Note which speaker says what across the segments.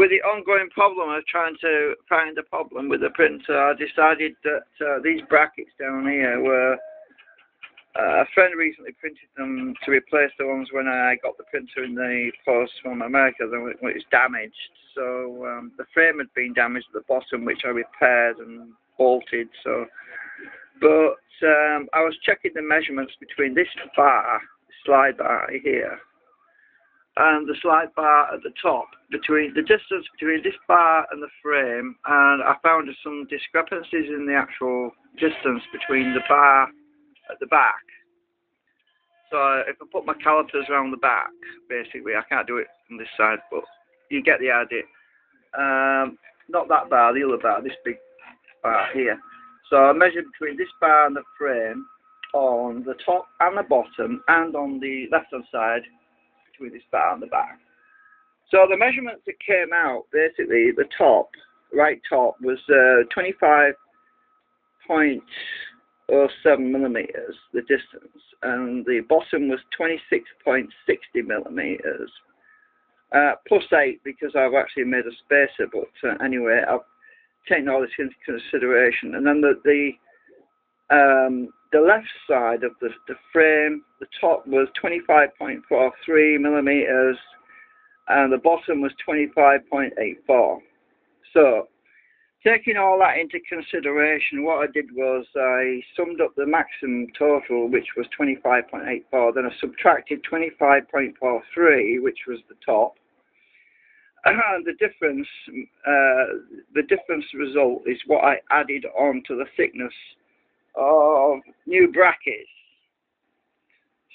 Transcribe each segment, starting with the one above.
Speaker 1: with the ongoing problem of trying to find a problem with the printer, I decided that these brackets down here were, a friend recently printed them to replace the ones when I got the printer in the post from America when it was damaged. So the frame had been damaged at the bottom, which I repaired and bolted. But I was checking the measurements between this bar, slide bar here, and the slide bar at the top, between the distance between this bar and the frame, and I found some discrepancies in the actual distance between the bar at the back. So if I put my calipers around the back, basically, I can't do it from this side, but you get the idea. Not that bar, the other bar, this big bar here. So I measured between this bar and the frame on the top and the bottom, and on the left-hand side between this bar and the back. So the measurements that came out, basically, the top, right top, was 25.07 millimeters, the distance, and the bottom was 26.60 millimeters, plus 8 because I've actually made a spacer, but anyway, I've taken all this into consideration. And then the left side of the frame, the top was 25.43 millimeters, and the bottom was 25.84. So, taking all that into consideration, what I did was I summed up the maximum total, which was 25.84. Then I subtracted 25.43, which was the top. And the difference result is what I added on to the thickness of new brackets.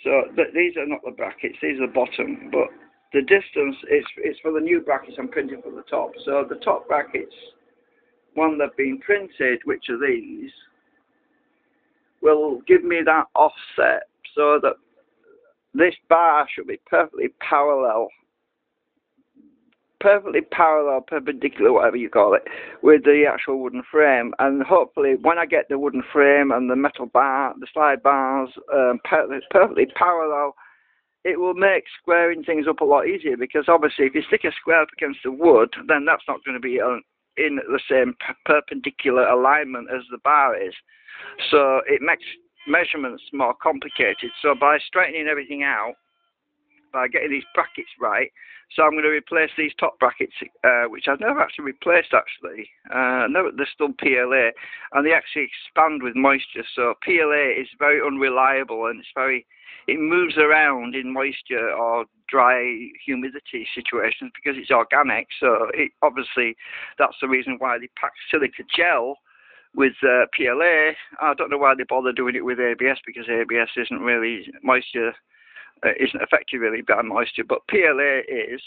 Speaker 1: So these are not the brackets; these are the bottom. But the distance is for the new brackets I'm printing for the top. So the top brackets, when they've been printed, which are these, will give me that offset so that this bar should be perfectly parallel, perpendicular, whatever you call it, with the actual wooden frame. And hopefully when I get the wooden frame and the metal bar, the slide bars, perfectly parallel, it will make squaring things up a lot easier, because obviously if you stick a square up against the wood, then that's not going to be in the same perpendicular alignment as the bar is. So it makes measurements more complicated. So by straightening everything out, by getting these brackets right, so I'm going to replace these top brackets, which I've never actually replaced actually. No, they're still PLA, and they actually expand with moisture. So PLA is very unreliable, and it moves around in moisture or dry humidity situations because it's organic. So obviously that's the reason why they pack silica gel with PLA. I don't know why they bother doing it with ABS, because ABS isn't really moisture. Isn't affected really by moisture, but PLA is.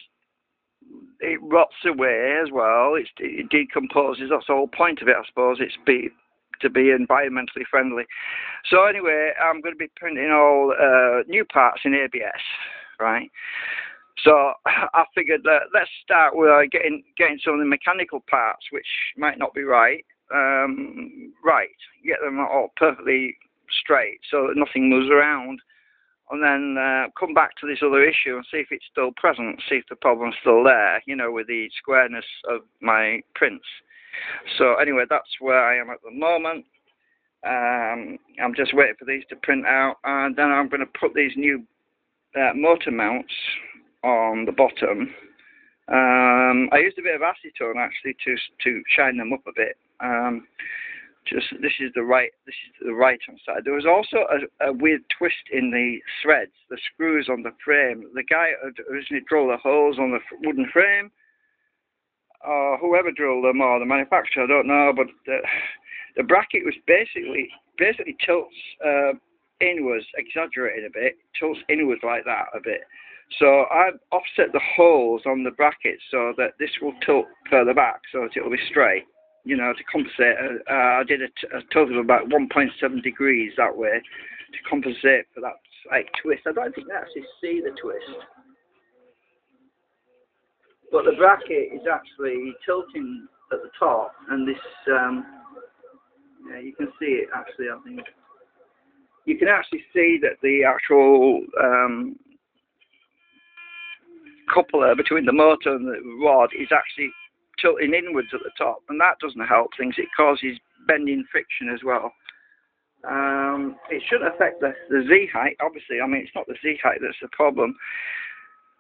Speaker 1: It rots away as well. It decomposes. That's the whole point of it, I suppose. It's to be environmentally friendly. So anyway, I'm going to be printing all new parts in ABS, right? So I figured that let's start with getting some of the mechanical parts, which might not be right. Get them all perfectly straight so that nothing moves around. And then come back to this other issue and see if it's still present, see if the problem's still there, with the squareness of my prints. So anyway, that's where I am at the moment. I'm just waiting for these to print out, and then I'm going to put these new motor mounts on the bottom. I used a bit of acetone actually to shine them up a bit. This is the right hand side. There was also a weird twist in the threads, the screws on the frame. The guy had originally drilled the holes on the wooden frame, or whoever drilled them, or the manufacturer, I don't know, but the bracket was basically tilts inwards, exaggerated a bit, tilts inwards like that a bit. So I've offset the holes on the bracket so that this will tilt further back, so that it will be straight. To compensate, I did a total of about 1.7 degrees that way to compensate for that slight twist. I don't think you can actually see the twist, but the bracket is actually tilting at the top, and this, you can see it actually, I think. You can actually see that the actual coupler between the motor and the rod is actually tilting inwards at the top, and that doesn't help things. It causes bending friction as well. It shouldn't affect the Z height, obviously. I mean, it's not the Z height that's the problem.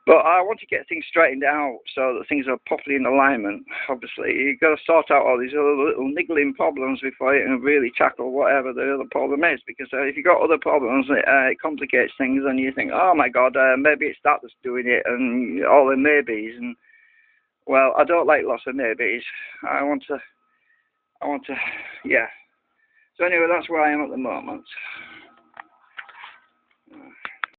Speaker 1: But I want to get things straightened out so that things are properly in alignment. Obviously, you've got to sort out all these other little niggling problems before you can really tackle whatever the other problem is. Because if you've got other problems, it complicates things, and you think, oh my God, maybe it's that that's doing it, and all the maybes. And well, I don't like lots of maybes. I want to, yeah. So anyway, that's where I am at the moment.